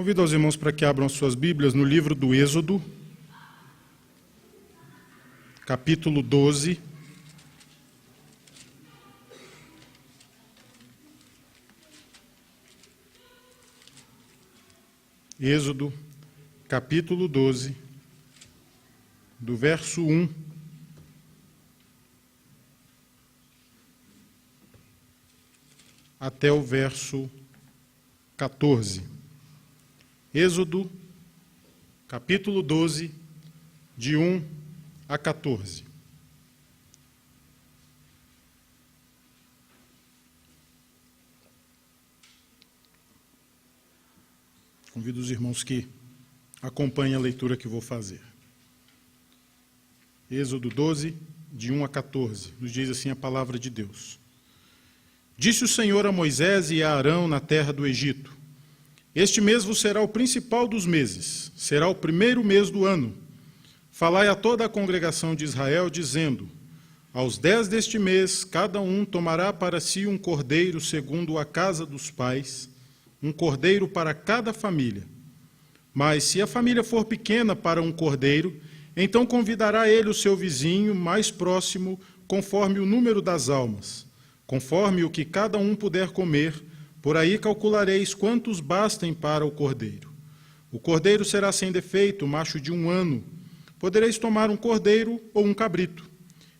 Convido os irmãos para que abram suas Bíblias no livro do Êxodo, capítulo 12. Êxodo, capítulo 12, do verso 1 até o verso 14. Êxodo, capítulo 12, de 1 a 14. Convido os irmãos que acompanhem a leitura que vou fazer. Êxodo 12, de 1 a 14, nos diz assim a palavra de Deus. Disse o Senhor a Moisés e a Arão na terra do Egito: Este mês vos será o principal dos meses, será o primeiro mês do ano. Falai a toda a congregação de Israel, dizendo: Aos 10 deste mês, cada um tomará para si um cordeiro segundo a casa dos pais, um cordeiro para cada família. Mas se a família for pequena para um cordeiro, então convidará ele o seu vizinho mais próximo, conforme o número das almas, conforme o que cada um puder comer. Por aí calculareis quantos bastem para o cordeiro. O cordeiro será sem defeito, macho de 1 ano. Podereis tomar um cordeiro ou um cabrito.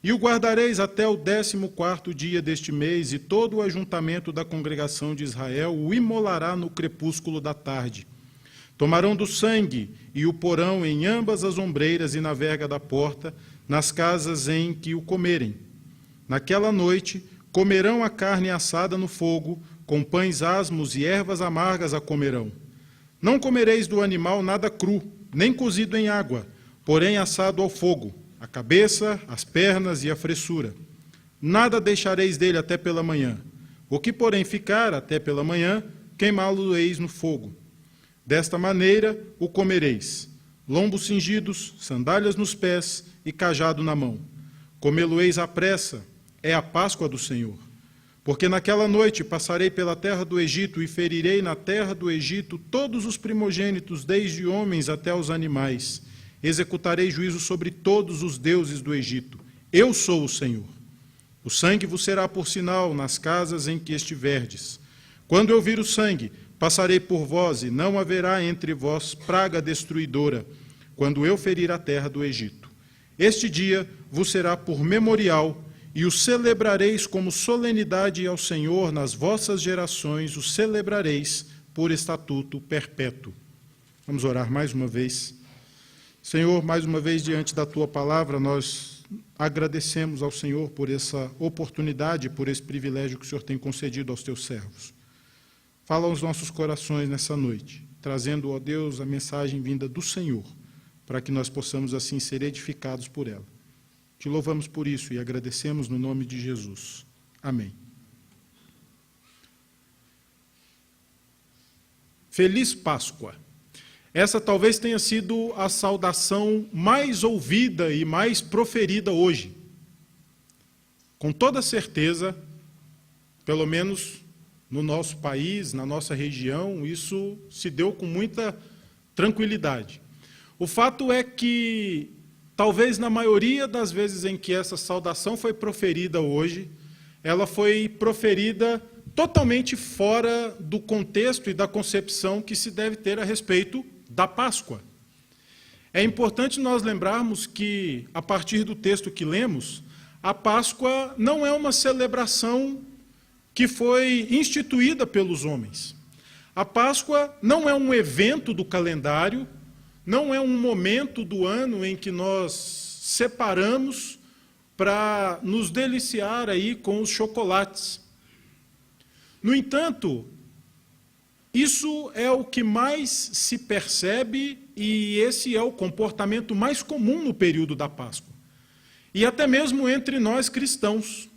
E o guardareis até o 14º dia deste mês, e todo o ajuntamento da congregação de Israel o imolará no crepúsculo da tarde. Tomarão do sangue e o porão em ambas as ombreiras e na verga da porta, nas casas em que o comerem. Naquela noite comerão a carne assada no fogo, com pães asmos e ervas amargas a comerão. Não comereis do animal nada cru, nem cozido em água, porém assado ao fogo, a cabeça, as pernas e a fressura. Nada deixareis dele até pela manhã. O que, porém, ficar até pela manhã, queimá-lo-eis no fogo. Desta maneira o comereis: lombos cingidos, sandálias nos pés e cajado na mão. Comê-lo-eis à pressa, é a Páscoa do Senhor. Porque naquela noite passarei pela terra do Egito e ferirei na terra do Egito todos os primogênitos, desde homens até os animais. Executarei juízo sobre todos os deuses do Egito. Eu sou o Senhor. O sangue vos será por sinal nas casas em que estiverdes. Quando eu vir o sangue, passarei por vós, e não haverá entre vós praga destruidora, quando eu ferir a terra do Egito. Este dia vos será por memorial, e o celebrareis como solenidade ao Senhor nas vossas gerações, o celebrareis por estatuto perpétuo. Vamos orar mais uma vez. Senhor, mais uma vez diante da Tua palavra, nós agradecemos ao Senhor por essa oportunidade, por esse privilégio que o Senhor tem concedido aos Teus servos. Fala aos nossos corações nessa noite, trazendo, ó Deus, a mensagem vinda do Senhor, para que nós possamos assim ser edificados por ela. Te louvamos por isso e agradecemos no nome de Jesus. Amém. Feliz Páscoa. Essa talvez tenha sido a saudação mais ouvida e mais proferida hoje. Com toda certeza, pelo menos no nosso país, na nossa região, isso se deu com muita tranquilidade. O fato é que talvez na maioria das vezes em que essa saudação foi proferida hoje, ela foi proferida totalmente fora do contexto e da concepção que se deve ter a respeito da Páscoa. É importante nós lembrarmos que, a partir do texto que lemos, a Páscoa não é uma celebração que foi instituída pelos homens. A Páscoa não é um evento do calendário, não é um momento do ano em que nós separamos para nos deliciar aí com os chocolates. No entanto, isso é o que mais se percebe e esse é o comportamento mais comum no período da Páscoa. E até mesmo entre nós cristãos.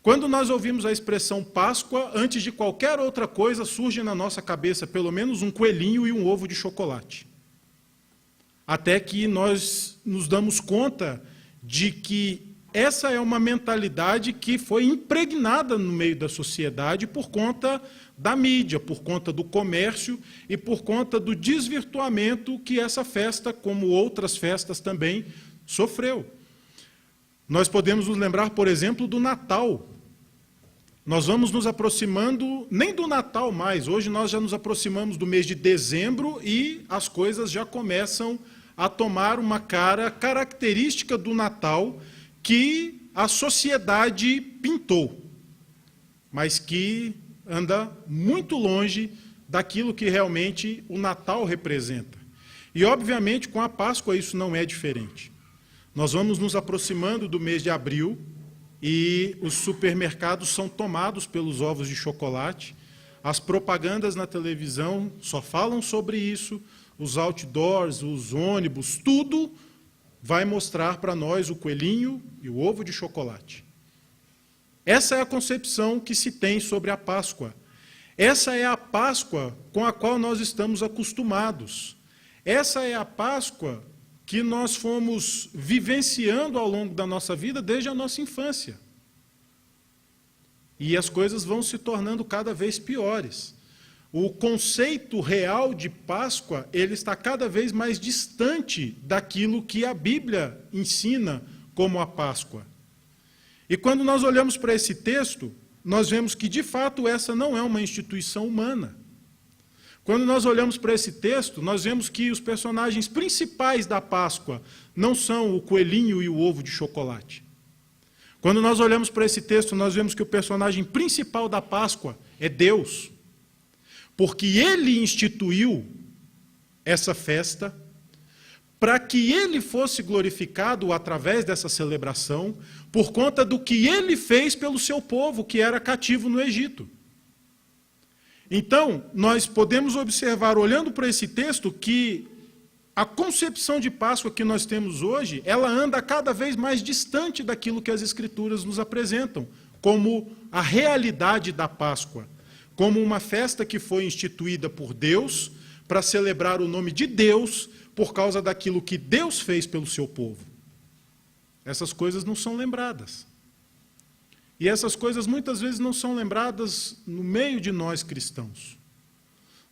Quando nós ouvimos a expressão Páscoa, antes de qualquer outra coisa, surge na nossa cabeça pelo menos um coelhinho e um ovo de chocolate. Até que nós nos damos conta de que essa é uma mentalidade que foi impregnada no meio da sociedade por conta da mídia, por conta do comércio e por conta do desvirtuamento que essa festa, como outras festas também, sofreu. Nós podemos nos lembrar, por exemplo, do Natal. Nós vamos nos aproximando, nem do Natal mais, hoje nós já nos aproximamos do mês de dezembro e as coisas já começam a tomar uma cara característica do Natal que a sociedade pintou, mas que anda muito longe daquilo que realmente o Natal representa. E, obviamente, com a Páscoa isso não é diferente. Nós vamos nos aproximando do mês de abril e os supermercados são tomados pelos ovos de chocolate, as propagandas na televisão só falam sobre isso, os outdoors, os ônibus, tudo vai mostrar para nós o coelhinho e o ovo de chocolate. Essa é a concepção que se tem sobre a Páscoa. Essa é a Páscoa com a qual nós estamos acostumados. Essa é a Páscoa que nós fomos vivenciando ao longo da nossa vida desde a nossa infância. E as coisas vão se tornando cada vez piores. O conceito real de Páscoa, ele está cada vez mais distante daquilo que a Bíblia ensina como a Páscoa. E quando nós olhamos para esse texto, nós vemos que, de fato, essa não é uma instituição humana. Quando nós olhamos para esse texto, nós vemos que os personagens principais da Páscoa não são o coelhinho e o ovo de chocolate. Quando nós olhamos para esse texto, nós vemos que o personagem principal da Páscoa é Deus. Porque Ele instituiu essa festa para que Ele fosse glorificado através dessa celebração, por conta do que Ele fez pelo seu povo, que era cativo no Egito. Então, nós podemos observar, olhando para esse texto, que a concepção de Páscoa que nós temos hoje, ela anda cada vez mais distante daquilo que as Escrituras nos apresentam, como a realidade da Páscoa, como uma festa que foi instituída por Deus para celebrar o nome de Deus por causa daquilo que Deus fez pelo seu povo. Essas coisas não são lembradas. E essas coisas muitas vezes não são lembradas no meio de nós cristãos.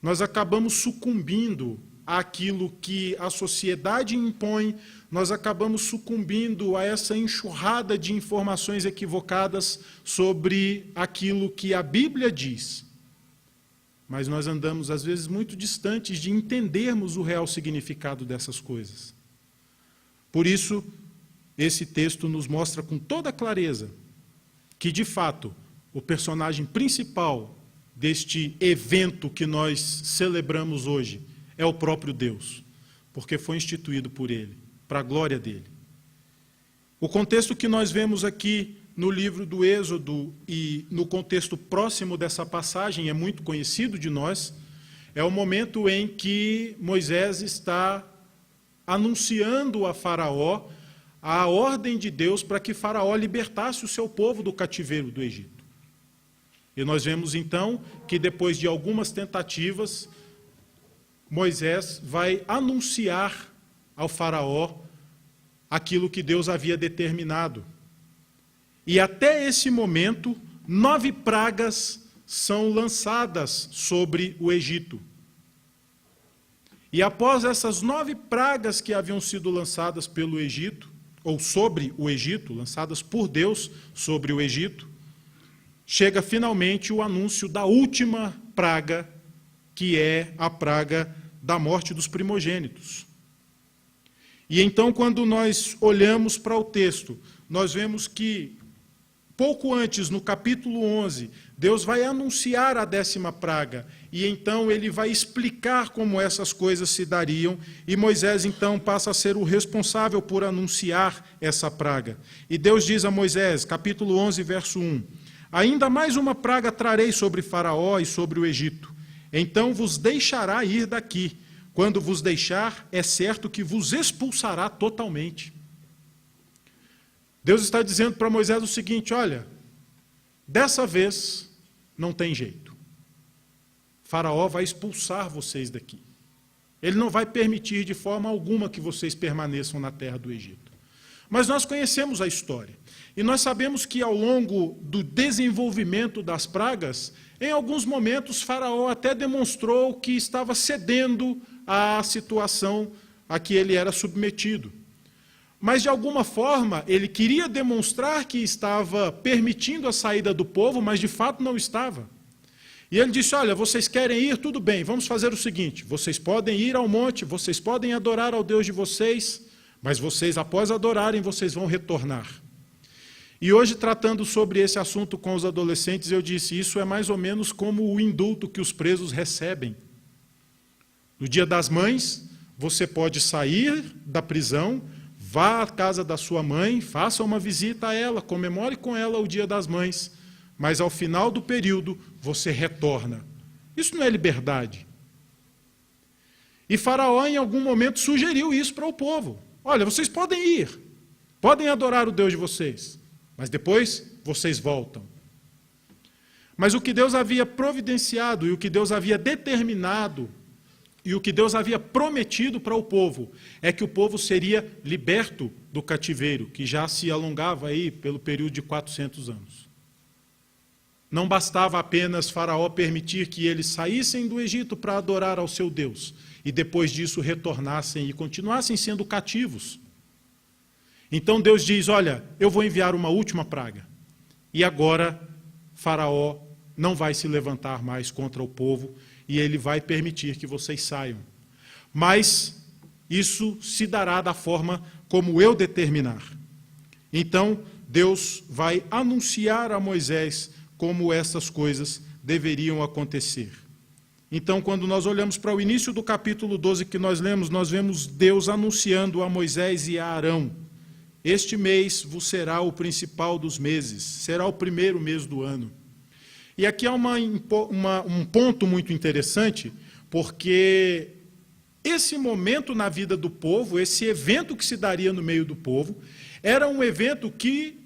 Nós acabamos sucumbindo àquilo que a sociedade impõe, nós acabamos sucumbindo a essa enxurrada de informações equivocadas sobre aquilo que a Bíblia diz. Mas nós andamos, às vezes, muito distantes de entendermos o real significado dessas coisas. Por isso, esse texto nos mostra com toda clareza que, de fato, o personagem principal deste evento que nós celebramos hoje é o próprio Deus, porque foi instituído por Ele, para a glória dEle. O contexto que nós vemos aqui no livro do Êxodo e no contexto próximo dessa passagem é muito conhecido de nós, é o momento em que Moisés está anunciando a Faraó a ordem de Deus para que Faraó libertasse o seu povo do cativeiro do Egito. E nós vemos então que depois de algumas tentativas, Moisés vai anunciar ao Faraó aquilo que Deus havia determinado. E até esse momento, 9 pragas são lançadas sobre o Egito. E após essas 9 pragas que haviam sido lançadas pelo Egito, ou sobre o Egito, lançadas por Deus sobre o Egito, chega finalmente o anúncio da última praga, que é a praga da morte dos primogênitos. E então, quando nós olhamos para o texto, nós vemos que, pouco antes, no capítulo 11, Deus vai anunciar a 10ª praga, e então ele vai explicar como essas coisas se dariam, e Moisés então passa a ser o responsável por anunciar essa praga. E Deus diz a Moisés, capítulo 11, verso 1, ainda mais uma praga trarei sobre Faraó e sobre o Egito, então vos deixará ir daqui, quando vos deixar, é certo que vos expulsará totalmente. Deus está dizendo para Moisés o seguinte, olha, dessa vez não tem jeito. Faraó vai expulsar vocês daqui. Ele não vai permitir de forma alguma que vocês permaneçam na terra do Egito. Mas nós conhecemos a história. E nós sabemos que ao longo do desenvolvimento das pragas, em alguns momentos Faraó até demonstrou que estava cedendo à situação a que ele era submetido. Mas, de alguma forma, ele queria demonstrar que estava permitindo a saída do povo, mas de fato não estava. E ele disse, olha, vocês querem ir? Tudo bem, vamos fazer o seguinte, vocês podem ir ao monte, vocês podem adorar ao Deus de vocês, mas vocês, após adorarem, vocês vão retornar. E hoje, tratando sobre esse assunto com os adolescentes, eu disse, isso é mais ou menos como o indulto que os presos recebem. No Dia das Mães, você pode sair da prisão, vá à casa da sua mãe, faça uma visita a ela, comemore com ela o Dia das Mães, mas ao final do período você retorna. Isso não é liberdade. E Faraó, em algum momento, sugeriu isso para o povo. Olha, vocês podem ir, podem adorar o Deus de vocês, mas depois vocês voltam. Mas o que Deus havia providenciado e o que Deus havia determinado e o que Deus havia prometido para o povo é que o povo seria liberto do cativeiro, que já se alongava aí pelo período de 400 anos. Não bastava apenas Faraó permitir que eles saíssem do Egito para adorar ao seu Deus, e depois disso retornassem e continuassem sendo cativos. Então Deus diz, olha, eu vou enviar uma última praga. E agora Faraó não vai se levantar mais contra o povo, e ele vai permitir que vocês saiam. Mas isso se dará da forma como eu determinar. Então, Deus vai anunciar a Moisés como essas coisas deveriam acontecer. Então, quando nós olhamos para o início do capítulo 12 que nós lemos, nós vemos Deus anunciando a Moisés e a Arão, este mês vos será o principal dos meses, será o primeiro mês do ano. E aqui há um ponto muito interessante, porque esse momento na vida do povo, esse evento que se daria no meio do povo, era um evento que,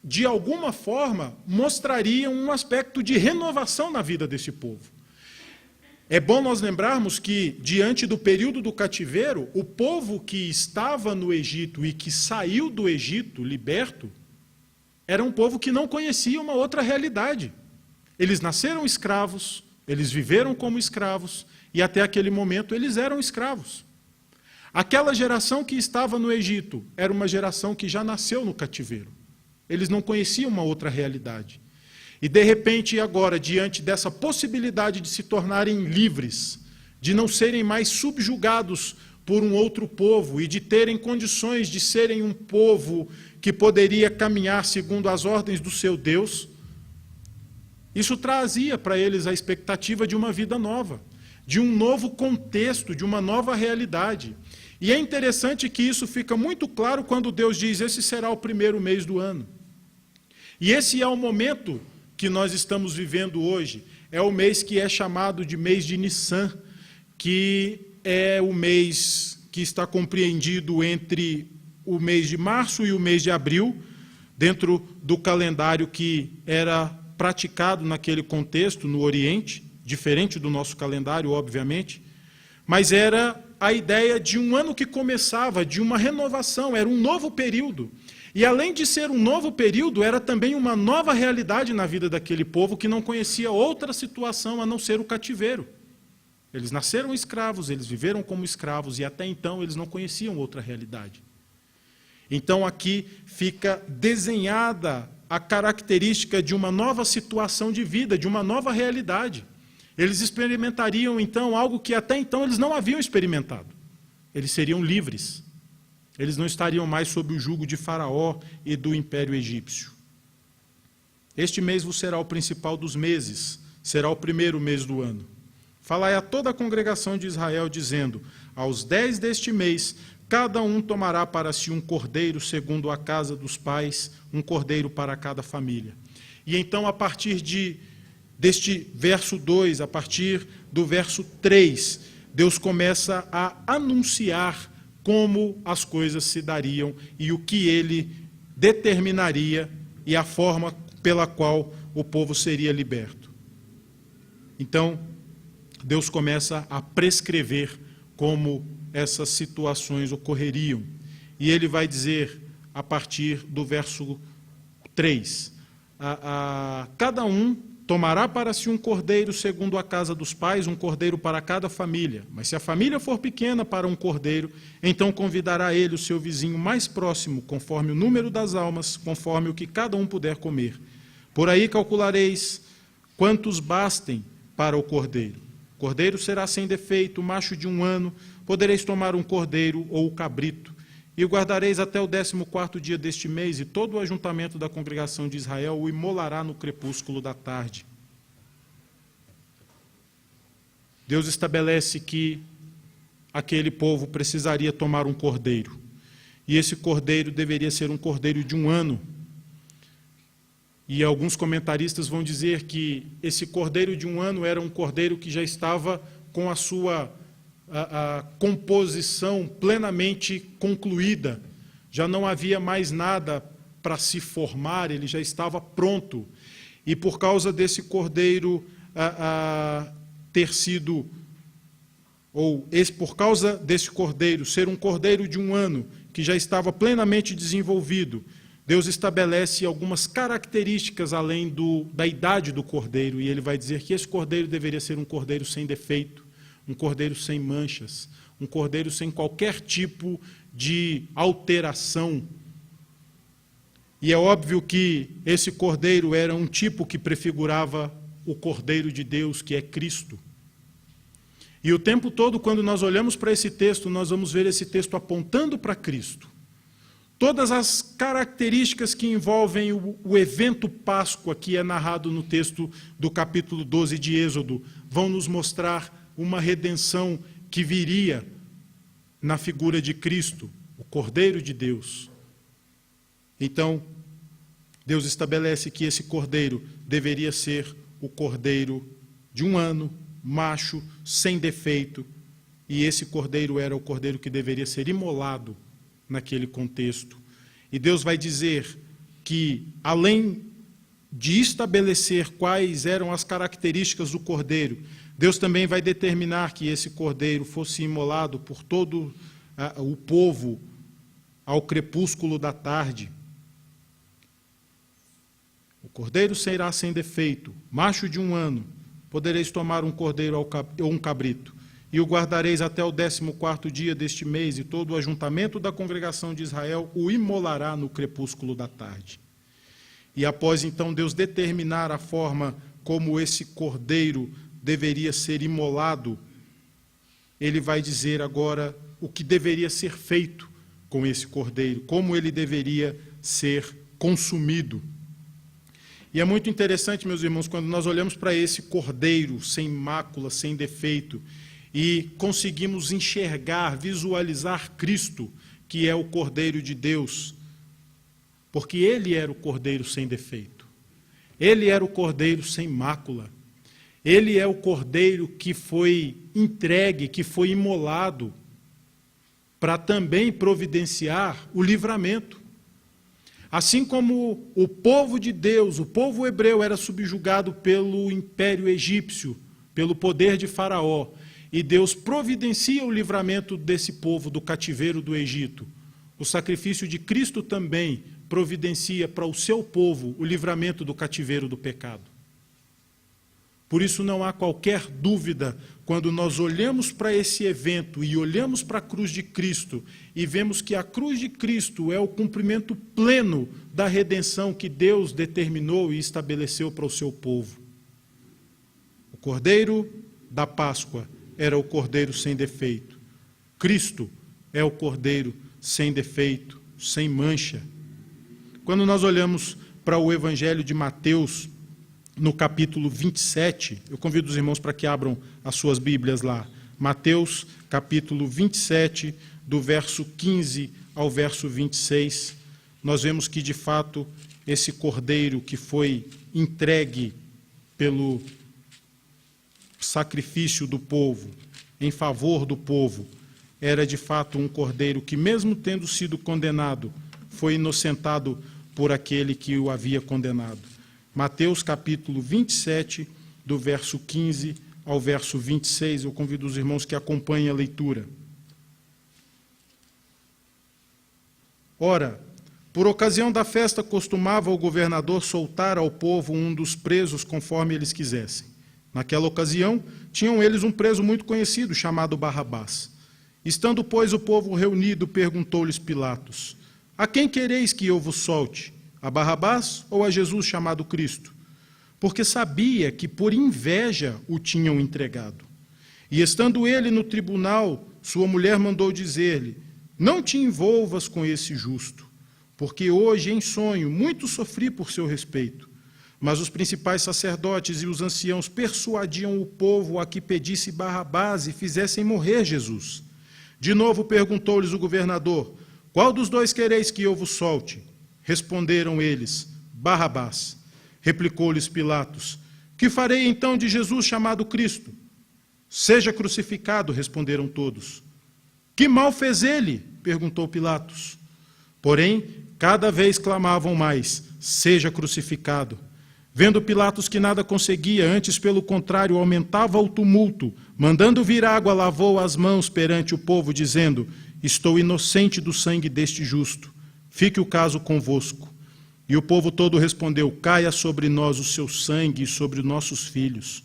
de alguma forma, mostraria um aspecto de renovação na vida desse povo. É bom nós lembrarmos que, diante do período do cativeiro, o povo que estava no Egito e que saiu do Egito liberto, era um povo que não conhecia uma outra realidade. Eles nasceram escravos, eles viveram como escravos, e até aquele momento eles eram escravos. Aquela geração que estava no Egito era uma geração que já nasceu no cativeiro. Eles não conheciam uma outra realidade. E, de repente, agora, diante dessa possibilidade de se tornarem livres, de não serem mais subjugados por um outro povo e de terem condições de serem um povo que poderia caminhar segundo as ordens do seu Deus, isso trazia para eles a expectativa de uma vida nova, de um novo contexto, de uma nova realidade. E é interessante que isso fica muito claro quando Deus diz, esse será o primeiro mês do ano. E esse é o momento que nós estamos vivendo hoje, é o mês que é chamado de mês de Nissan, que é o mês que está compreendido entre o mês de março e o mês de abril, dentro do calendário que era praticado naquele contexto, no Oriente, diferente do nosso calendário, obviamente, mas era a ideia de um ano que começava, de uma renovação, era um novo período. E além de ser um novo período, era também uma nova realidade na vida daquele povo que não conhecia outra situação a não ser o cativeiro. Eles nasceram escravos, eles viveram como escravos e até então eles não conheciam outra realidade. Então aqui fica desenhada a característica de uma nova situação de vida, de uma nova realidade. Eles experimentariam então algo que até então eles não haviam experimentado. Eles seriam livres. Eles não estariam mais sob o jugo de Faraó e do Império Egípcio. Este mês vos será o principal dos meses, será o primeiro mês do ano. Falai a toda a congregação de Israel, dizendo, aos 10 deste mês, cada um tomará para si um cordeiro segundo a casa dos pais, um cordeiro para cada família. E então, a partir deste verso 2, a partir do verso 3, Deus começa a anunciar como as coisas se dariam e o que ele determinaria e a forma pela qual o povo seria liberto. Então, Deus começa a prescrever como essas situações ocorreriam. E ele vai dizer a partir do verso 3. Cada um tomará para si um cordeiro segundo a casa dos pais, um cordeiro para cada família. Mas se a família for pequena para um cordeiro, então convidará ele o seu vizinho mais próximo, conforme o número das almas, conforme o que cada um puder comer. Por aí calculareis quantos bastem para o cordeiro. O cordeiro será sem defeito, macho de 1 ano, podereis tomar um cordeiro ou o cabrito, e o guardareis até o 14º dia deste mês, e todo o ajuntamento da congregação de Israel o imolará no crepúsculo da tarde. Deus estabelece que aquele povo precisaria tomar um cordeiro, e esse cordeiro deveria ser um cordeiro de 1 ano. E alguns comentaristas vão dizer que esse cordeiro de 1 ano era um cordeiro que já estava com a sua a composição plenamente concluída, já não havia mais nada para se formar, ele já estava pronto. E por causa desse cordeiro ter sido, por causa desse cordeiro ser um cordeiro de 1 ano, que já estava plenamente desenvolvido, Deus estabelece algumas características além da idade do cordeiro, e ele vai dizer que esse cordeiro deveria ser um cordeiro sem defeito, um cordeiro sem manchas, um cordeiro sem qualquer tipo de alteração. E é óbvio que esse cordeiro era um tipo que prefigurava o Cordeiro de Deus, que é Cristo. E o tempo todo, quando nós olhamos para esse texto, nós vamos ver esse texto apontando para Cristo. Todas as características que envolvem o evento Páscoa, que é narrado no texto do capítulo 12 de Êxodo, vão nos mostrar uma redenção que viria na figura de Cristo, o Cordeiro de Deus. Então, Deus estabelece que esse cordeiro deveria ser o cordeiro de 1 ano, macho, sem defeito, e esse cordeiro era o cordeiro que deveria ser imolado naquele contexto. E Deus vai dizer que, além de estabelecer quais eram as características do cordeiro, Deus também vai determinar que esse cordeiro fosse imolado por todo o povo ao crepúsculo da tarde. O cordeiro será sem defeito, macho de 1 ano, podereis tomar um cordeiro ou um cabrito, e o guardareis até o 14º dia deste mês, e todo o ajuntamento da congregação de Israel o imolará no crepúsculo da tarde. E após então Deus determinar a forma como esse cordeiro deveria ser imolado, ele vai dizer agora o que deveria ser feito com esse cordeiro, como ele deveria ser consumido. E é muito interessante, meus irmãos, quando nós olhamos para esse cordeiro sem mácula, sem defeito, e conseguimos enxergar, visualizar Cristo, que é o Cordeiro de Deus, porque ele era o cordeiro sem defeito, ele era o cordeiro sem mácula, ele é o cordeiro que foi entregue, que foi imolado, para também providenciar o livramento. Assim como o povo de Deus, o povo hebreu, era subjugado pelo império egípcio, pelo poder de Faraó, e Deus providencia o livramento desse povo do cativeiro do Egito, o sacrifício de Cristo também providencia para o seu povo o livramento do cativeiro do pecado. Por isso não há qualquer dúvida, quando nós olhamos para esse evento e olhamos para a cruz de Cristo e vemos que a cruz de Cristo é o cumprimento pleno da redenção que Deus determinou e estabeleceu para o seu povo. O Cordeiro da Páscoa era o Cordeiro sem defeito. Cristo é o Cordeiro sem defeito, sem mancha. Quando nós olhamos para o Evangelho de Mateus, no capítulo 27, eu convido os irmãos para que abram as suas Bíblias lá. Mateus, capítulo 27, do verso 15 ao verso 26, nós vemos que, de fato, esse cordeiro que foi entregue pelo sacrifício do povo, em favor do povo, era, de fato, um cordeiro que, mesmo tendo sido condenado, foi inocentado por aquele que o havia condenado. Mateus capítulo 27, do verso 15 ao verso 26. Eu convido os irmãos que acompanhem a leitura. Ora, Por ocasião da festa, costumava o governador soltar ao povo um dos presos conforme eles quisessem. Naquela ocasião, tinham eles um preso muito conhecido, chamado Barrabás. Estando, pois, o povo reunido, perguntou-lhes Pilatos: a quem quereis que eu vos solte? A Barrabás ou a Jesus chamado Cristo? Porque sabia que por inveja o tinham entregado. E estando ele no tribunal, sua mulher mandou dizer-lhe: não te envolvas com esse justo, porque hoje, em sonho, muito sofri por seu respeito. Mas os principais sacerdotes e os anciãos persuadiam o povo a que pedisse Barrabás e fizessem morrer Jesus. De novo perguntou-lhes o governador: qual dos dois quereis que eu vos solte? Responderam eles: Barrabás. Replicou-lhes Pilatos: que farei então de Jesus chamado Cristo? Seja crucificado, responderam todos. Que mal fez ele? Perguntou Pilatos. Porém, cada vez clamavam mais: seja crucificado. Vendo Pilatos que nada conseguia, antes pelo contrário aumentava o tumulto, mandando vir água, lavou as mãos perante o povo, dizendo: estou inocente do sangue deste justo, fique o caso convosco. E o povo todo respondeu: caia sobre nós o seu sangue e sobre nossos filhos.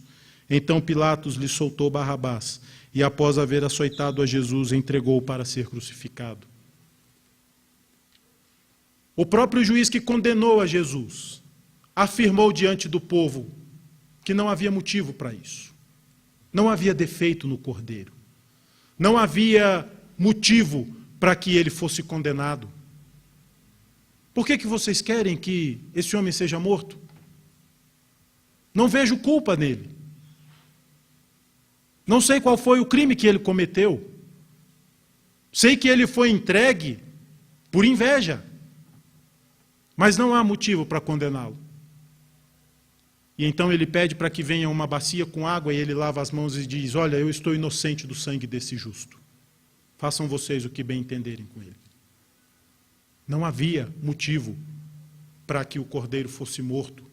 Então Pilatos lhe soltou Barrabás, e após haver açoitado a Jesus, entregou-o para ser crucificado. O próprio juiz que condenou a Jesus afirmou diante do povo que não havia motivo para isso. Não havia defeito no cordeiro. Não havia motivo para que ele fosse condenado. Por que vocês querem que esse homem seja morto? Não vejo culpa nele. Não sei qual foi o crime que ele cometeu. Sei que ele foi entregue por inveja. Mas não há motivo para condená-lo. E então ele pede para que venha uma bacia com água e ele lava as mãos e diz: olha, eu estou inocente do sangue desse justo. Façam vocês o que bem entenderem com ele. Não havia motivo para que o cordeiro fosse morto,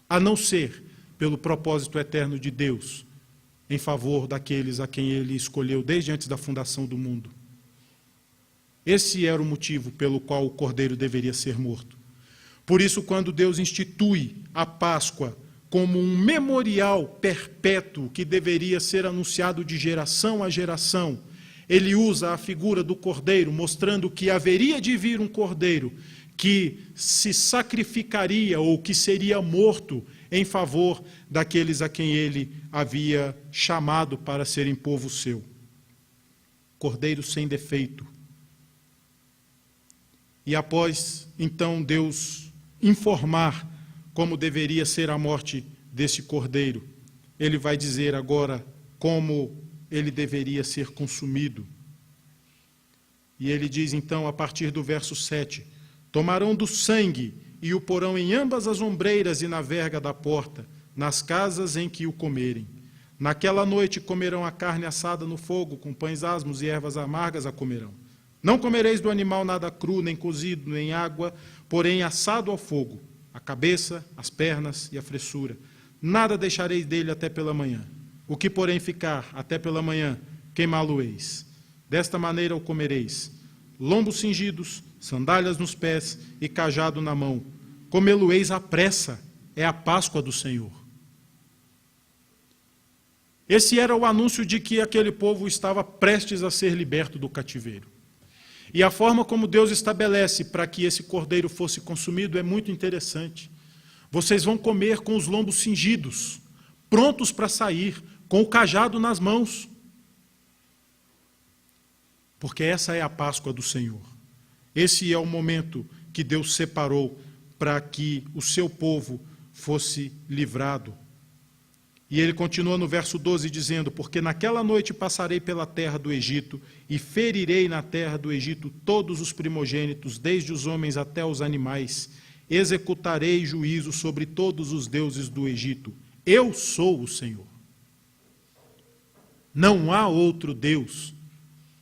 a não ser pelo propósito eterno de Deus, em favor daqueles a quem ele escolheu desde antes da fundação do mundo. Esse era o motivo pelo qual o cordeiro deveria ser morto. Por isso, quando Deus institui a Páscoa como um memorial perpétuo que deveria ser anunciado de geração a geração, ele usa a figura do cordeiro, mostrando que haveria de vir um cordeiro que se sacrificaria ou que seria morto em favor daqueles a quem ele havia chamado para serem povo seu. Cordeiro sem defeito. E após, então, Deus informar como deveria ser a morte desse cordeiro, ele vai dizer agora como ele deveria ser consumido. E ele diz então, a partir do verso 7, tomarão do sangue e o porão em ambas as ombreiras e na verga da porta, nas casas em que o comerem. Naquela noite comerão a carne assada no fogo, com pães asmos e ervas amargas a comerão. Não comereis do animal nada cru, nem cozido, nem água, porém assado ao fogo, a cabeça, as pernas e a fressura. Nada deixareis dele até pela manhã. O que, porém, ficar até pela manhã, queimá-lo-eis. Desta maneira o comereis: lombos cingidos, sandálias nos pés e cajado na mão. Comê-lo-eis à pressa, é a Páscoa do Senhor. Esse era o anúncio de que aquele povo estava prestes a ser liberto do cativeiro. E a forma como Deus estabelece para que esse cordeiro fosse consumido é muito interessante. Vocês vão comer com os lombos cingidos, prontos para sair, com o cajado nas mãos. Porque essa é a Páscoa do Senhor. Esse é o momento que Deus separou para que o seu povo fosse livrado. E ele continua no verso 12 dizendo: porque naquela noite passarei pela terra do Egito e ferirei na terra do Egito todos os primogênitos, desde os homens até os animais. Executarei juízo sobre todos os deuses do Egito. Eu sou o Senhor. Não há outro Deus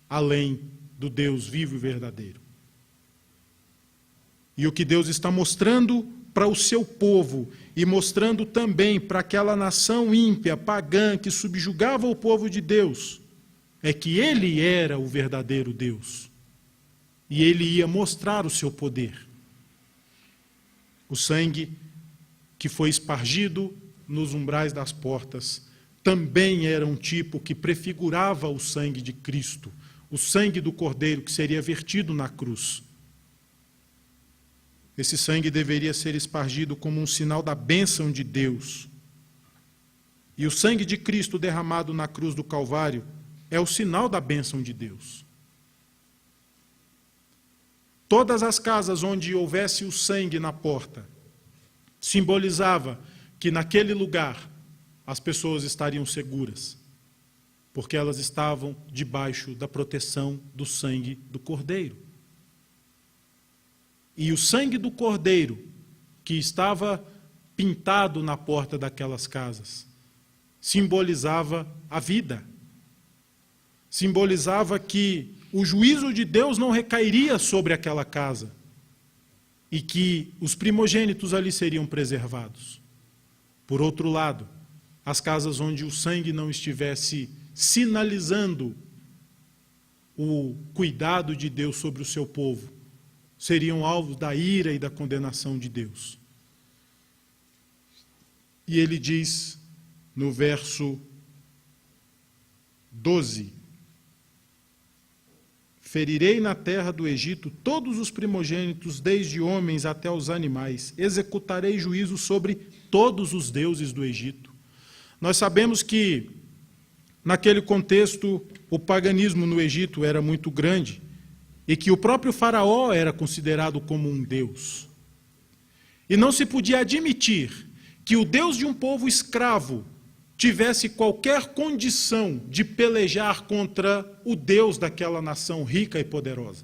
além do Deus vivo e verdadeiro. E o que Deus está mostrando para o seu povo e mostrando também para aquela nação ímpia, pagã, que subjugava o povo de Deus, é que ele era o verdadeiro Deus. E ele ia mostrar o seu poder. O sangue que foi espargido nos umbrais das portas também era um tipo que prefigurava o sangue de Cristo, o sangue do Cordeiro que seria vertido na cruz. Esse sangue deveria ser espargido como um sinal da bênção de Deus. E o sangue de Cristo derramado na cruz do Calvário é o sinal da bênção de Deus. Todas as casas onde houvesse o sangue na porta simbolizava que naquele lugar as pessoas estariam seguras, porque elas estavam debaixo da proteção do sangue do Cordeiro. E o sangue do Cordeiro, que estava pintado na porta daquelas casas, simbolizava a vida. Simbolizava que o juízo de Deus não recairia sobre aquela casa e que os primogênitos ali seriam preservados. Por outro lado, as casas onde o sangue não estivesse sinalizando o cuidado de Deus sobre o seu povo, seriam alvos da ira e da condenação de Deus. E ele diz no verso 12: ferirei na terra do Egito todos os primogênitos, desde homens até os animais. Executarei juízo sobre todos os deuses do Egito. Nós sabemos que, naquele contexto, o paganismo no Egito era muito grande e que o próprio faraó era considerado como um deus. E não se podia admitir que o Deus de um povo escravo tivesse qualquer condição de pelejar contra o Deus daquela nação rica e poderosa.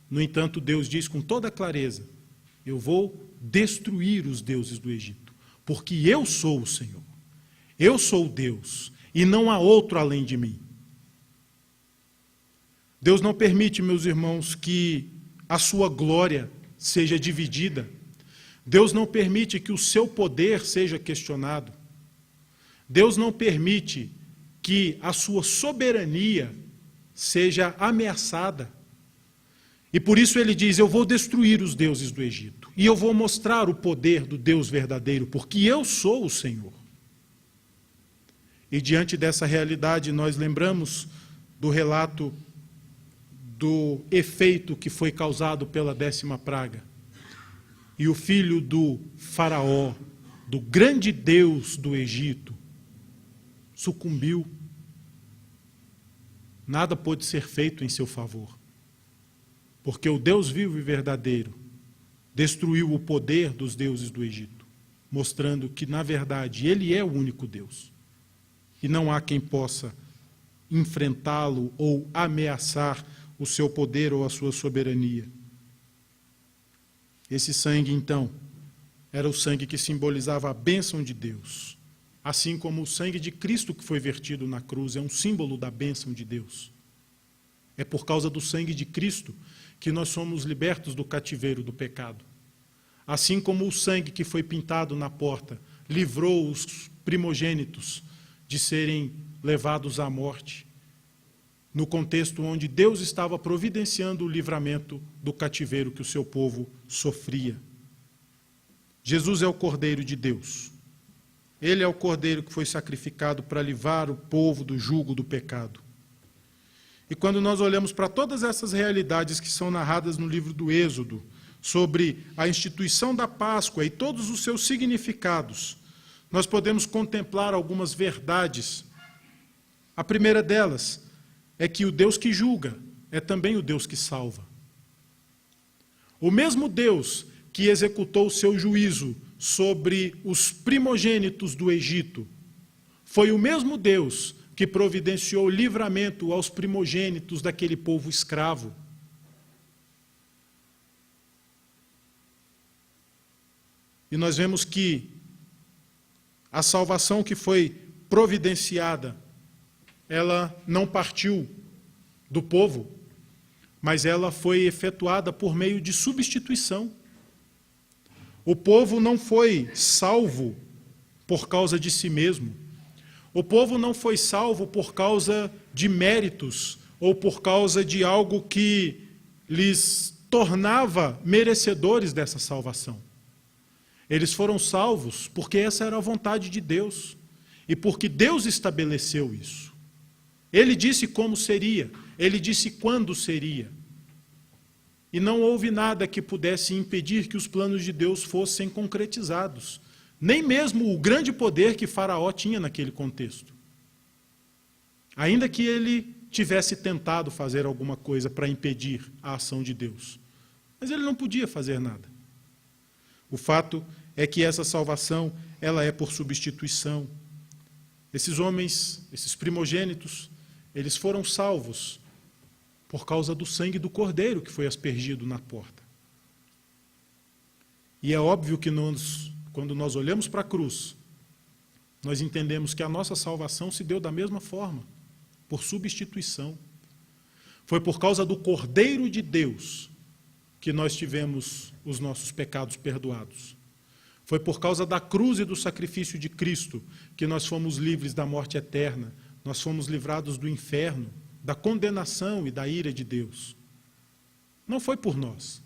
No entanto, Deus diz com toda clareza: eu vou destruir os deuses do Egito, porque eu sou o Senhor. Eu sou Deus, e não há outro além de mim. Deus não permite, meus irmãos, que a sua glória seja dividida. Deus não permite que o seu poder seja questionado. Deus não permite que a sua soberania seja ameaçada. E por isso ele diz: eu vou destruir os deuses do Egito. E eu vou mostrar o poder do Deus verdadeiro, porque eu sou o Senhor. E diante dessa realidade, nós lembramos do relato do efeito que foi causado pela 10ª praga. E o filho do faraó, do grande Deus do Egito, sucumbiu. Nada pôde ser feito em seu favor, porque o Deus vivo e verdadeiro destruiu o poder dos deuses do Egito, mostrando que, na verdade, ele é o único Deus. E não há quem possa enfrentá-lo ou ameaçar o seu poder ou a sua soberania. Esse sangue, então, era o sangue que simbolizava a bênção de Deus, assim como o sangue de Cristo que foi vertido na cruz é um símbolo da bênção de Deus. É por causa do sangue de Cristo que nós somos libertos do cativeiro do pecado. Assim como o sangue que foi pintado na porta livrou os primogênitos de serem levados à morte, no contexto onde Deus estava providenciando o livramento do cativeiro que o seu povo sofria. Jesus é o Cordeiro de Deus. Ele é o Cordeiro que foi sacrificado para livrar o povo do jugo do pecado. E quando nós olhamos para todas essas realidades que são narradas no livro do Êxodo, sobre a instituição da Páscoa e todos os seus significados, nós podemos contemplar algumas verdades. A primeira delas é que o Deus que julga é também o Deus que salva. O mesmo Deus que executou o seu juízo sobre os primogênitos do Egito foi o mesmo Deus que providenciou livramento aos primogênitos daquele povo escravo. E nós vemos que a salvação que foi providenciada, ela não partiu do povo, mas ela foi efetuada por meio de substituição. O povo não foi salvo por causa de si mesmo. O povo não foi salvo por causa de méritos ou por causa de algo que lhes tornava merecedores dessa salvação. Eles foram salvos porque essa era a vontade de Deus e porque Deus estabeleceu isso. Ele disse como seria, ele disse quando seria. E não houve nada que pudesse impedir que os planos de Deus fossem concretizados, nem mesmo o grande poder que Faraó tinha naquele contexto. Ainda que ele tivesse tentado fazer alguma coisa para impedir a ação de Deus. Mas ele não podia fazer nada. O fato é que essa salvação, ela é por substituição. Esses homens, esses primogênitos, eles foram salvos por causa do sangue do Cordeiro que foi aspergido na porta. E é óbvio que quando nós olhamos para a cruz, nós entendemos que a nossa salvação se deu da mesma forma, por substituição. Foi por causa do Cordeiro de Deus que nós tivemos os nossos pecados perdoados. Foi por causa da cruz e do sacrifício de Cristo que nós fomos livres da morte eterna, nós fomos livrados do inferno, da condenação e da ira de Deus. Não foi por nós,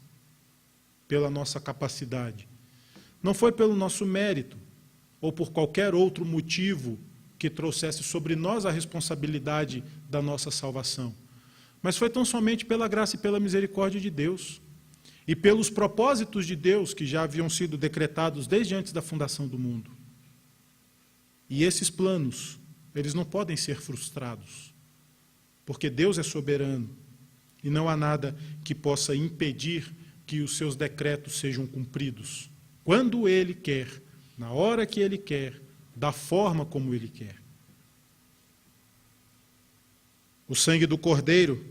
pela nossa capacidade, não foi pelo nosso mérito, ou por qualquer outro motivo que trouxesse sobre nós a responsabilidade da nossa salvação, mas foi tão somente pela graça e pela misericórdia de Deus, e pelos propósitos de Deus que já haviam sido decretados desde antes da fundação do mundo. E esses planos, eles não podem ser frustrados, porque Deus é soberano e não há nada que possa impedir que os seus decretos sejam cumpridos, quando Ele quer, na hora que Ele quer, da forma como Ele quer. O sangue do Cordeiro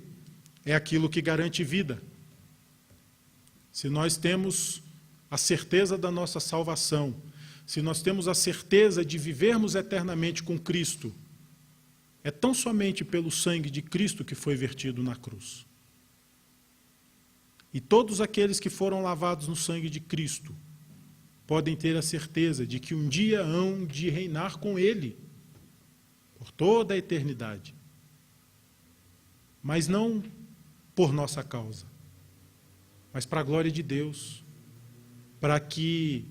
é aquilo que garante vida. Se nós temos a certeza da nossa salvação, se nós temos a certeza de vivermos eternamente com Cristo, é tão somente pelo sangue de Cristo que foi vertido na cruz. E todos aqueles que foram lavados no sangue de Cristo podem ter a certeza de que um dia hão de reinar com Ele, por toda a eternidade. Mas não por nossa causa, mas para a glória de Deus, para que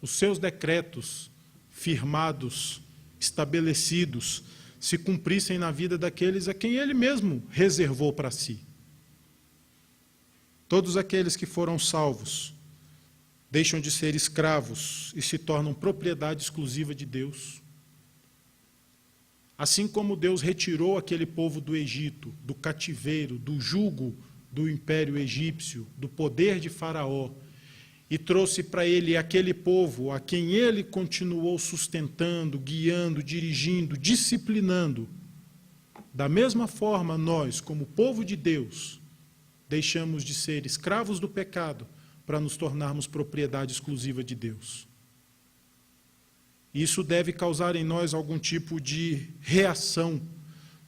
os seus decretos firmados, estabelecidos, se cumprissem na vida daqueles a quem Ele mesmo reservou para si. Todos aqueles que foram salvos deixam de ser escravos e se tornam propriedade exclusiva de Deus. Assim como Deus retirou aquele povo do Egito, do cativeiro, do jugo do império egípcio, do poder de Faraó, e trouxe para ele aquele povo a quem ele continuou sustentando, guiando, dirigindo, disciplinando. Da mesma forma, nós, como povo de Deus, deixamos de ser escravos do pecado para nos tornarmos propriedade exclusiva de Deus. Isso deve causar em nós algum tipo de reação,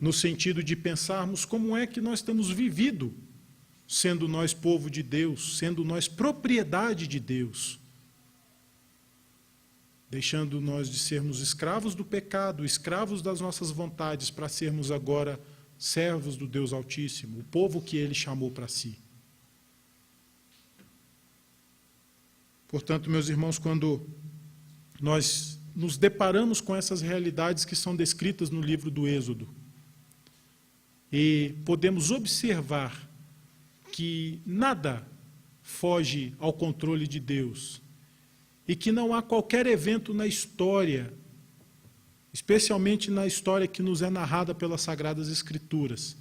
no sentido de pensarmos como é que nós temos vivido, sendo nós povo de Deus, sendo nós propriedade de Deus, deixando nós de sermos escravos do pecado, escravos das nossas vontades, para sermos agora servos do Deus Altíssimo, o povo que Ele chamou para si. Portanto, meus irmãos, quando nós nos deparamos com essas realidades que são descritas no livro do Êxodo, e podemos observar que nada foge ao controle de Deus, e que não há qualquer evento na história, especialmente na história que nos é narrada pelas Sagradas Escrituras,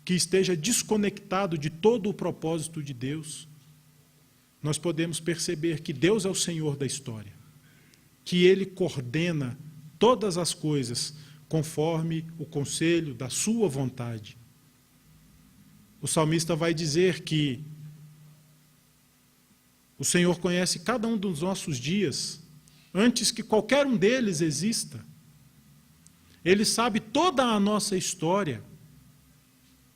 que esteja desconectado de todo o propósito de Deus, nós podemos perceber que Deus é o Senhor da história, que Ele coordena todas as coisas conforme o conselho da sua vontade. O salmista vai dizer que o Senhor conhece cada um dos nossos dias, antes que qualquer um deles exista. Ele sabe toda a nossa história,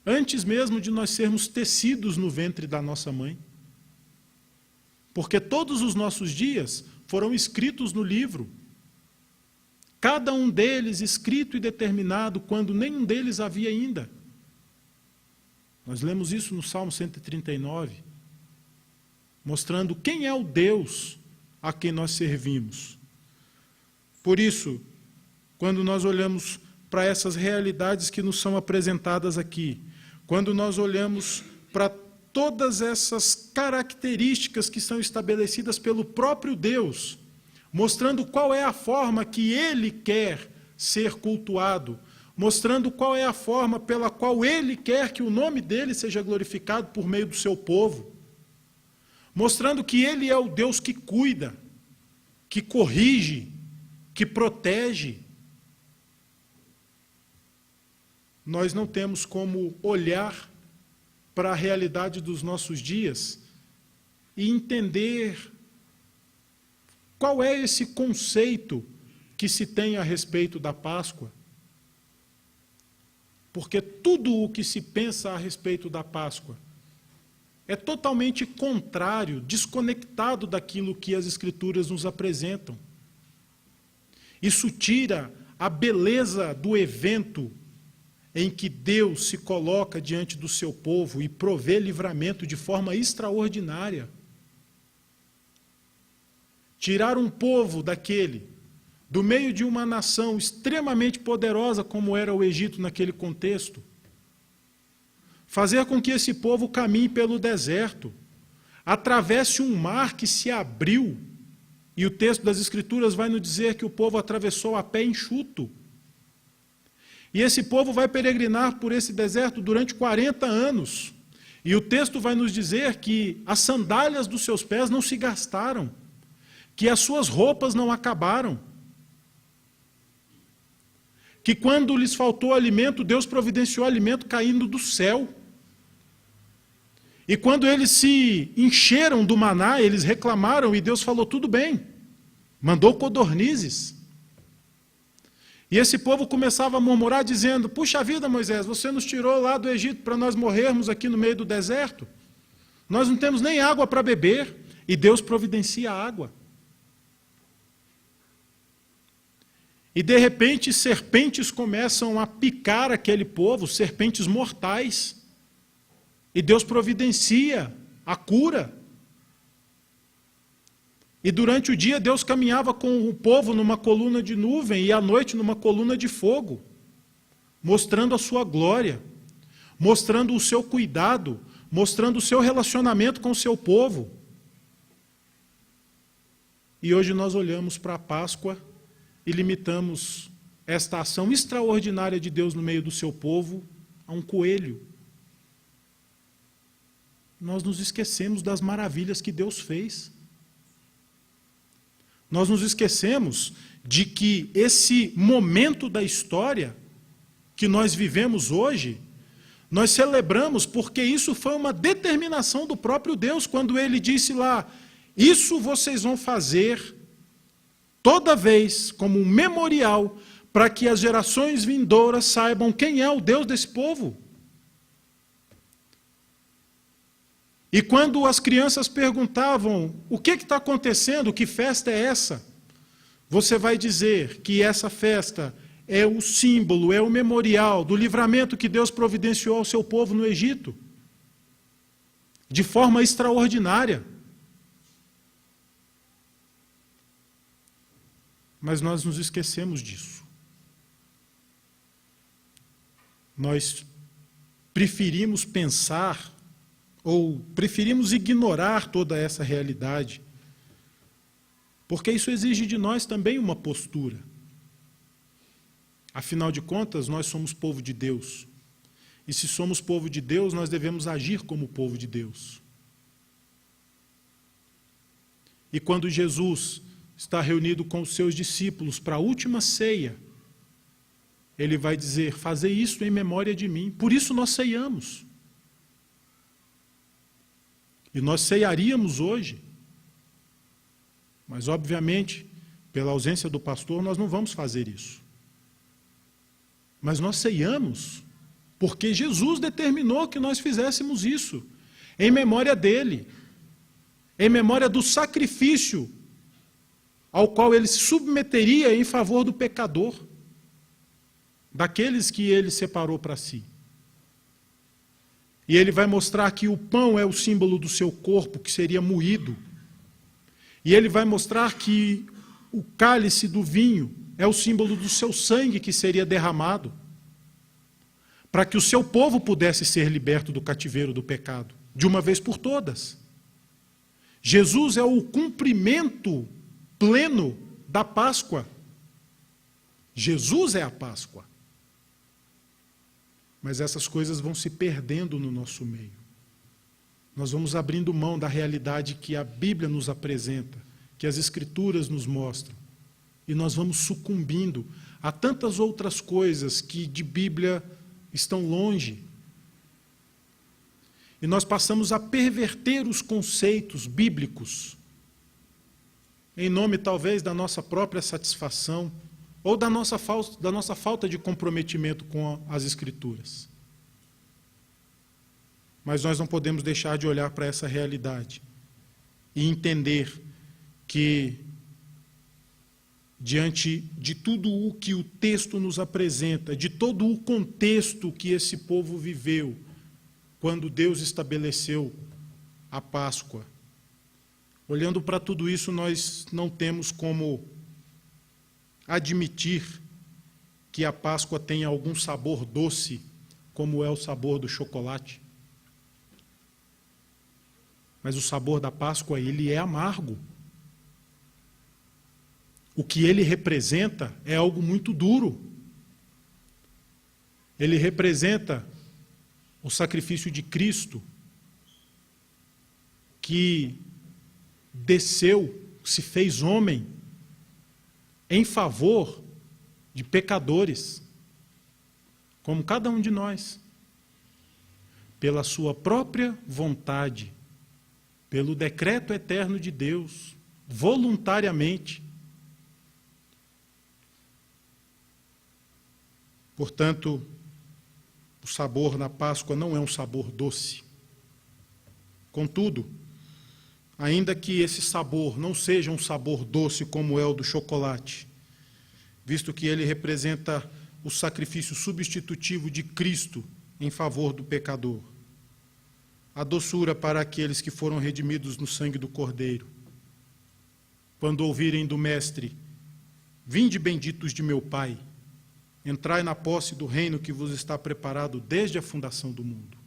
antes mesmo de nós sermos tecidos no ventre da nossa mãe. Porque todos os nossos dias foram escritos no livro, cada um deles escrito e determinado quando nenhum deles havia ainda. Nós lemos isso no Salmo 139, mostrando quem é o Deus a quem nós servimos. Por isso, quando nós olhamos para essas realidades que nos são apresentadas aqui, quando nós olhamos para todas essas características que são estabelecidas pelo próprio Deus, mostrando qual é a forma que Ele quer ser cultuado, mostrando qual é a forma pela qual Ele quer que o nome dEle seja glorificado por meio do seu povo, mostrando que Ele é o Deus que cuida, que corrige, que protege. Nós não temos como olhar para a realidade dos nossos dias e entender qual é esse conceito que se tem a respeito da Páscoa. Porque tudo o que se pensa a respeito da Páscoa é totalmente contrário, desconectado daquilo que as Escrituras nos apresentam. Isso tira a beleza do evento em que Deus se coloca diante do seu povo e provê livramento de forma extraordinária. Tirar um povo do meio de uma nação extremamente poderosa como era o Egito naquele contexto, fazer com que esse povo caminhe pelo deserto, atravesse um mar que se abriu, e o texto das Escrituras vai nos dizer que o povo atravessou a pé enxuto. E esse povo vai peregrinar por esse deserto durante 40 anos. E o texto vai nos dizer que as sandálias dos seus pés não se gastaram, que as suas roupas não acabaram, que quando lhes faltou alimento, Deus providenciou alimento caindo do céu. E quando eles se encheram do maná, eles reclamaram e Deus falou, tudo bem, mandou codornizes. E esse povo começava a murmurar dizendo, puxa vida, Moisés, você nos tirou lá do Egito para nós morrermos aqui no meio do deserto. Nós não temos nem água para beber. E Deus providencia água. E de repente serpentes começam a picar aquele povo, serpentes mortais. E Deus providencia a cura. E durante o dia Deus caminhava com o povo numa coluna de nuvem e à noite numa coluna de fogo, mostrando a sua glória, mostrando o seu cuidado, mostrando o seu relacionamento com o seu povo. E hoje nós olhamos para a Páscoa e limitamos esta ação extraordinária de Deus no meio do seu povo a um coelho. Nós nos esquecemos das maravilhas que Deus fez. Nós nos esquecemos de que esse momento da história que nós vivemos hoje, nós celebramos porque isso foi uma determinação do próprio Deus, quando Ele disse lá, isso vocês vão fazer toda vez como um memorial para que as gerações vindouras saibam quem é o Deus desse povo. E quando as crianças perguntavam, o que está acontecendo, que festa é essa? Você vai dizer que essa festa é o símbolo, é o memorial do livramento que Deus providenciou ao seu povo no Egito, de forma extraordinária. Mas nós nos esquecemos disso. Nós preferimos pensar ou preferimos ignorar toda essa realidade, porque isso exige de nós também uma postura. Afinal de contas, nós somos povo de Deus. E se somos povo de Deus, nós devemos agir como povo de Deus. E quando Jesus está reunido com os seus discípulos para a última ceia, Ele vai dizer, fazei isso em memória de mim. Por isso nós ceiamos. E nós ceiaríamos hoje, mas obviamente, pela ausência do pastor, nós não vamos fazer isso. Mas nós ceiamos, porque Jesus determinou que nós fizéssemos isso, em memória dele, em memória do sacrifício ao qual ele se submeteria em favor do pecador, daqueles que ele separou para si. E ele vai mostrar que o pão é o símbolo do seu corpo, que seria moído. E ele vai mostrar que o cálice do vinho é o símbolo do seu sangue que seria derramado para que o seu povo pudesse ser liberto do cativeiro do pecado, de uma vez por todas. Jesus é o cumprimento pleno da Páscoa. Jesus é a Páscoa. Mas essas coisas vão se perdendo no nosso meio. Nós vamos abrindo mão da realidade que a Bíblia nos apresenta, que as Escrituras nos mostram, e nós vamos sucumbindo a tantas outras coisas que de Bíblia estão longe. E nós passamos a perverter os conceitos bíblicos, em nome talvez da nossa própria satisfação, ou da nossa falta de comprometimento com as Escrituras. Mas nós não podemos deixar de olhar para essa realidade e entender que, diante de tudo o que o texto nos apresenta, de todo o contexto que esse povo viveu, quando Deus estabeleceu a Páscoa, olhando para tudo isso, nós não temos como admitir que a Páscoa tenha algum sabor doce, como é o sabor do chocolate. Mas o sabor da Páscoa, ele é amargo. O que ele representa é algo muito duro. Ele representa o sacrifício de Cristo, que desceu, se fez homem, em favor de pecadores, como cada um de nós, pela sua própria vontade, pelo decreto eterno de Deus, voluntariamente. Portanto, o sabor na Páscoa não é um sabor doce. Contudo, ainda que esse sabor não seja um sabor doce como é o do chocolate, visto que ele representa o sacrifício substitutivo de Cristo em favor do pecador, a doçura para aqueles que foram redimidos no sangue do Cordeiro, quando ouvirem do Mestre: vinde benditos de meu Pai, entrai na posse do reino que vos está preparado desde a fundação do mundo.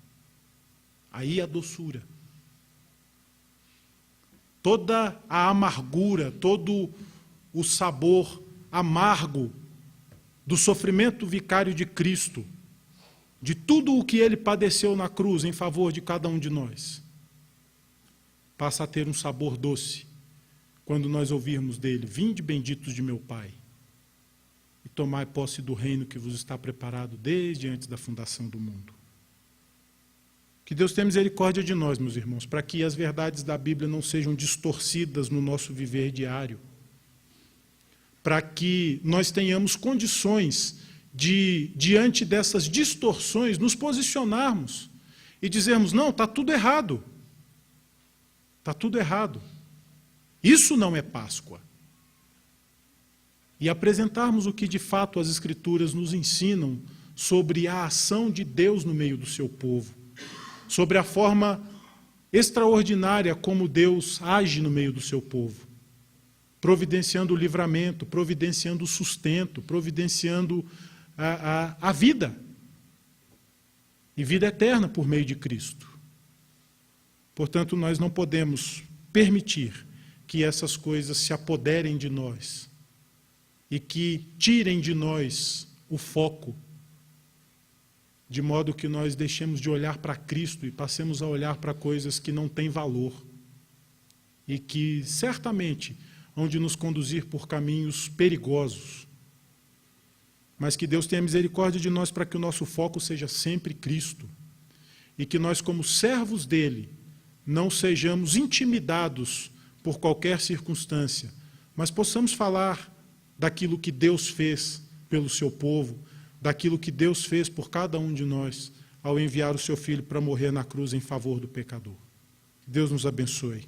Aí a doçura. Toda a amargura, todo o sabor amargo do sofrimento vicário de Cristo, de tudo o que ele padeceu na cruz em favor de cada um de nós, passa a ter um sabor doce quando nós ouvirmos dele: vinde benditos de meu Pai, e tomai posse do reino que vos está preparado desde antes da fundação do mundo. Que Deus tenha misericórdia de nós, meus irmãos, para que as verdades da Bíblia não sejam distorcidas no nosso viver diário, para que nós tenhamos condições de, diante dessas distorções, nos posicionarmos e dizermos: não, está tudo errado. Está tudo errado. Isso não é Páscoa. E apresentarmos o que de fato as Escrituras nos ensinam sobre a ação de Deus no meio do seu povo, sobre a forma extraordinária como Deus age no meio do seu povo, providenciando o livramento, providenciando o sustento, providenciando a vida, e vida eterna por meio de Cristo. Portanto, nós não podemos permitir que essas coisas se apoderem de nós e que tirem de nós o foco, de modo que nós deixemos de olhar para Cristo e passemos a olhar para coisas que não têm valor e que certamente hão de nos conduzir por caminhos perigosos. Mas que Deus tenha misericórdia de nós para que o nosso foco seja sempre Cristo e que nós, como servos dele, não sejamos intimidados por qualquer circunstância, mas possamos falar daquilo que Deus fez pelo seu povo, daquilo que Deus fez por cada um de nós ao enviar o seu Filho para morrer na cruz em favor do pecador. Deus nos abençoe.